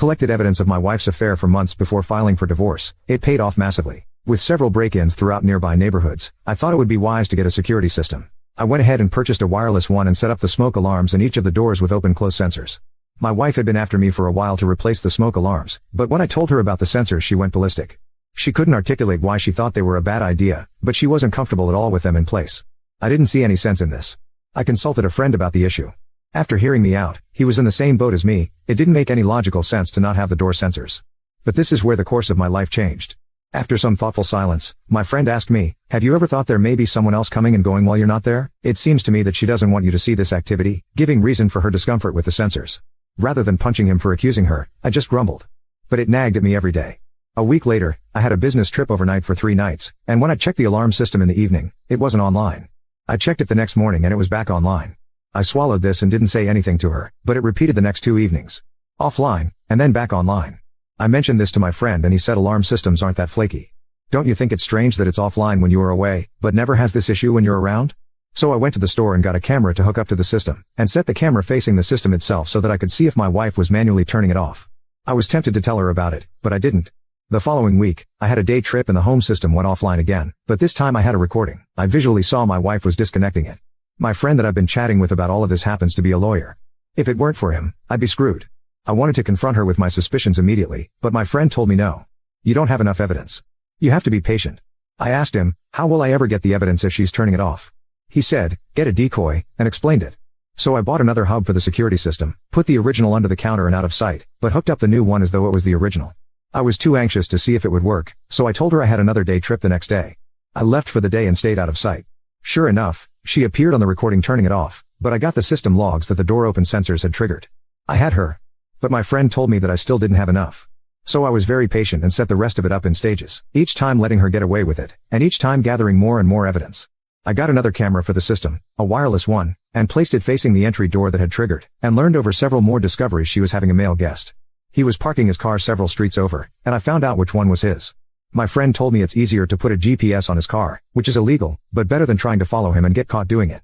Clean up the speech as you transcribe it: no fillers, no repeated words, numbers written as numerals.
collected evidence of my wife's affair for months before filing for divorce. It paid off massively. With several break-ins throughout nearby neighborhoods, I thought it would be wise to get a security system. I went ahead and purchased a wireless one and set up the smoke alarms in each of the doors with open-close sensors. My wife had been after me for a while to replace the smoke alarms, but when I told her about the sensors she went ballistic. She couldn't articulate why she thought they were a bad idea, but she wasn't comfortable at all with them in place. I didn't see any sense in this. I consulted a friend about the issue. After hearing me out, he was in the same boat as me. It didn't make any logical sense to not have the door sensors. But this is where the course of my life changed. After some thoughtful silence, my friend asked me, "Have you ever thought there may be someone else coming and going while you're not there? It seems to me that she doesn't want you to see this activity," giving reason for her discomfort with the sensors. Rather than punching him for accusing her, I just grumbled. But it nagged at me every day. A week later, I had a business trip overnight for 3 nights, and when I checked the alarm system in the evening, it wasn't online. I checked it the next morning and it was back online. I swallowed this and didn't say anything to her, but it repeated the next 2 evenings. Offline, and then back online. I mentioned this to my friend and he said alarm systems aren't that flaky. Don't you think it's strange that it's offline when you are away, but never has this issue when you're around? So I went to the store and got a camera to hook up to the system, and set the camera facing the system itself so that I could see if my wife was manually turning it off. I was tempted to tell her about it, but I didn't. The following week, I had a day trip and the home system went offline again, but this time I had a recording. I visually saw my wife was disconnecting it. My friend that I've been chatting with about all of this happens to be a lawyer. If it weren't for him, I'd be screwed. I wanted to confront her with my suspicions immediately, but my friend told me no. You don't have enough evidence. You have to be patient. I asked him, how will I ever get the evidence if she's turning it off? He said, get a decoy, and explained it. So I bought another hub for the security system, put the original under the counter and out of sight, but hooked up the new one as though it was the original. I was too anxious to see if it would work, so I told her I had another day trip the next day. I left for the day and stayed out of sight. Sure enough, she appeared on the recording turning it off, but I got the system logs that the door open sensors had triggered. I had her. But my friend told me that I still didn't have enough. So I was very patient and set the rest of it up in stages, each time letting her get away with it, and each time gathering more and more evidence. I got another camera for the system, a wireless one, and placed it facing the entry door that had triggered, and learned over several more discoveries she was having a male guest. He was parking his car several streets over, and I found out which one was his. My friend told me it's easier to put a GPS on his car, which is illegal, but better than trying to follow him and get caught doing it.